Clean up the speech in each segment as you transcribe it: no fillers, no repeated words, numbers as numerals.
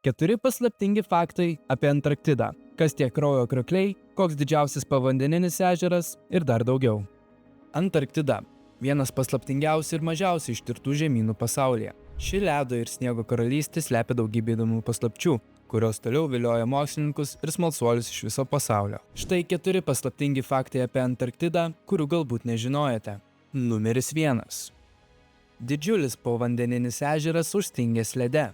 4 paslaptingi faktai apie Antarktidą. Kas tie kraujo kriokliai, koks didžiausias povandeninis ežeras ir dar daugiau. Antarktida – vienas paslaptingiausių ir mažiausiai ištirtų žemynų pasaulyje. Ši ledo ir sniego karalystė slepia daugybę įdomių paslapčių, kurios toliau vilioja mokslininkus ir smalsuolius iš viso pasaulio. Štai 4 paslaptingi faktai apie Antarktidą, kurių galbūt nežinojote. Numeris 1. Didžiulis povandeninis ežeras užstingęs lede.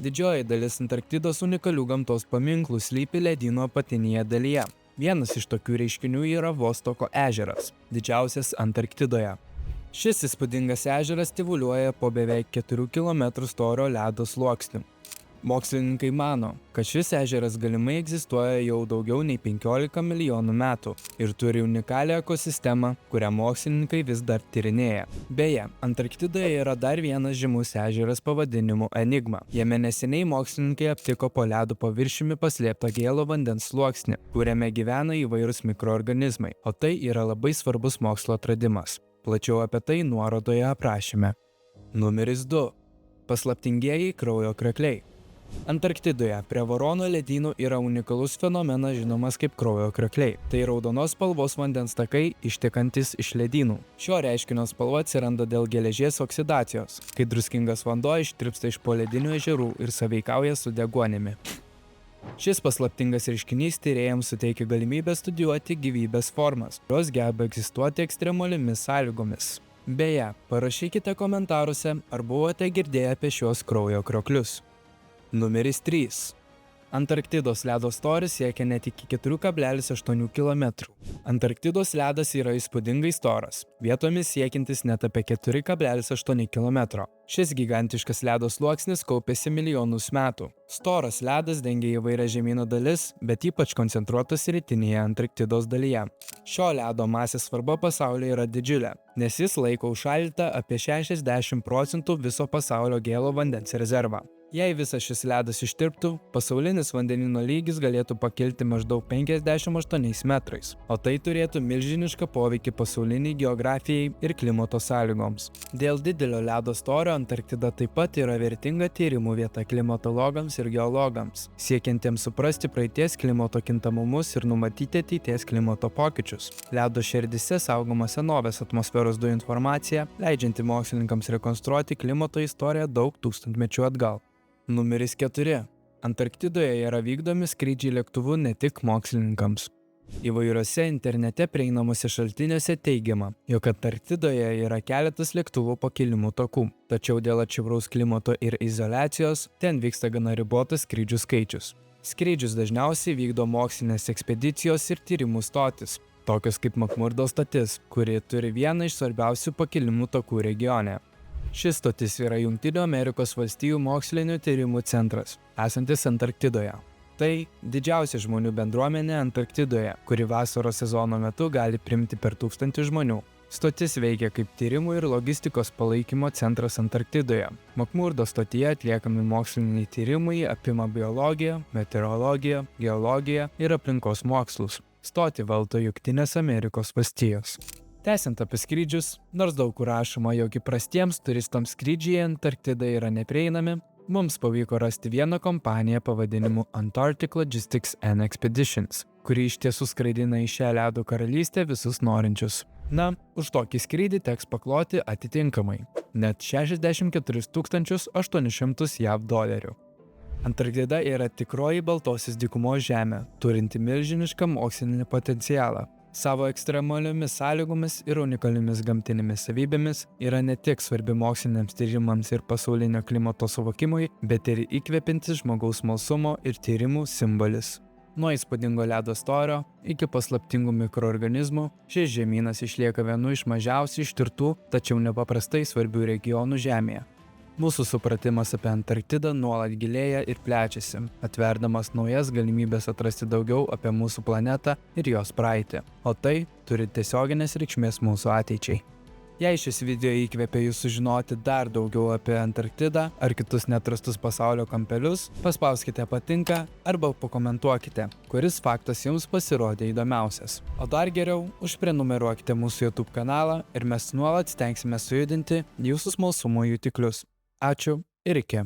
Didžioji dalis Antarktidos unikalių gamtos paminklų slypi ledyno apatinėje dalyje. Vienas iš tokių reiškinių yra Vostoko ežeras, didžiausias Antarktidoje. Šis įspūdingas ežeras tyvuliuoja po beveik 4 km storio ledo sluoksniu. Mokslininkai mano, kad šis ežeras galimai egzistuoja jau daugiau nei 15 milijonų metų ir turi unikalią ekosistemą, kurią mokslininkai vis dar tyrinėja. Beje, Antarktidoje yra dar vienas žymus ežeras pavadinimu Enigma. Jame neseniai mokslininkai aptiko po ledo paviršiumi paslėptą gėlo vandens sluoksnį, kuriame gyvena įvairūs mikroorganizmai, o tai yra labai svarbus mokslo atradimas. Plačiau apie tai nuorodoje aprašyme. Numeris 2. Paslaptingieji kraujo kriokliai. Antarktidoje prie Varono ledynų yra unikalus fenomenas žinomas kaip kraujo kriokliai. Tai raudonos spalvos vandens takai ištekantis iš ledynų. Šio reiškinio spalva atsiranda dėl geležies oksidacijos, kai druskingas vanduo ištirpsta iš poledinių ežerų ir sąveikauja su deguonimi. Šis paslaptingas reiškinys tyrėjams suteikia galimybę studijuoti gyvybės formas, kurios geba egzistuoti ekstremaliomis sąlygomis. Beje, parašykite komentaruose, ar buvote girdėję apie šios kraujo krioklius. Numeris 3. Antarktidos ledo storis siekia net iki 4,8 km. Antarktidos ledas yra įspūdingai storas, vietomis siekiantis net apie 4,8 km. Šis gigantiškas ledo sluoksnis kaupėsi milijonus metų. Storas ledas dengia įvairias žemyno dalis, bet ypač koncentruotas rytinėje Antarktidos dalyje. Šio ledo masės svarba pasaulyje yra didžiulė, nes jis laiko užšaldytą apie 60% viso pasaulio gėlo vandens rezervą. Jei visas šis ledas ištirptų, pasaulinis vandenyno lygis galėtų pakilti maždaug 58 metrais, o tai turėtų milžinišką poveikį pasauliniai geografijai ir klimato sąlygoms. Dėl didelio ledo storio Antarktida taip pat yra vertinga tyrimų vieta klimatologams ir geologams, siekiantiems suprasti praeities klimato kintamumus ir numatyti ateities klimato pokyčius. Ledo šerdyse saugoma senovės atmosferos dujų informacija, leidžianti mokslininkams rekonstruoti klimato istoriją daug tūkstantmečių atgal. Numeris 4. Antarktidoje yra vykdomi skrydžiai lėktuvu ne tik mokslininkams. Įvairiuose internete prieinamuose šaltiniuose teigiama, jog Antarktidoje yra keletas lėktuvų pakilimų takų, tačiau dėl atšiauraus klimato ir izoliacijos ten vyksta gana ribotas skrydžių skaičius. Skrydžius dažniausiai vykdo mokslinės ekspedicijos ir tyrimų stotis, tokios kaip Makmurdo stotis, kuri turi vieną iš svarbiausių pakilimų takų regione. Šis stotis yra Jungtinių Amerikos valstijų mokslinių tyrimų centras, esantis Antarktidoje. Tai didžiausia žmonių bendruomenė Antarktidoje, kuri vasaros sezono metu gali priimti per 1000 žmonių. Stotis veikia kaip tyrimų ir logistikos palaikymo centras Antarktidoje. Makmurdo stotyje atliekami moksliniai tyrimai apima biologiją, meteorologiją, geologiją ir aplinkos mokslus. Stotį valdo Jungtinės Amerikos valstijos. Tęsiant apie skrydžius, nors daug kur rašoma, jog įprastiems turistams skrydžiai į Antarktidą yra neprieinami, mums pavyko rasti vieną kompaniją pavadinimu Antarctic Logistics and Expeditions, kuri iš tiesų skraidina į šią ledo karalystę visus norinčius. Na, už tokį skrydį teks pakloti atitinkamai, net 64 800 JAV dolerių. Antarktida yra tikroji baltosios dykumos žemė, turinti milžinišką mokslinį potencialą. Savo ekstremaliomis sąlygomis ir unikaliomis gamtinėmis savybėmis yra ne tik svarbi moksliniams tyrimams ir pasaulinio klimato suvokimui, bet ir įkvepiantis žmogaus smalsumo ir tyrimų simbolis. Nuo įspūdingo ledo storio iki paslaptingų mikroorganizmų, šis žemynas išlieka vienu iš mažiausiai ištirtų, tačiau nepaprastai svarbių regionų Žemėje. Mūsų supratimas apie Antarktidą nuolat gilėja ir plečiasi, atverdamas naujas galimybės atrasti daugiau apie mūsų planetą ir jos praeitį, o tai turi tiesioginės reikšmės mūsų ateičiai. Jei šis video įkvėpė jūs sužinoti dar daugiau apie Antarktidą ar kitus neatrastus pasaulio kampelius, paspauskite patinka arba pakomentuokite, kuris faktas jums pasirodė įdomiausias. O dar geriau, užprenumeruokite mūsų YouTube kanalą ir mes nuolat stengsime sujudinti jūsų smalsumo jutiklius. Ačiū ir iki.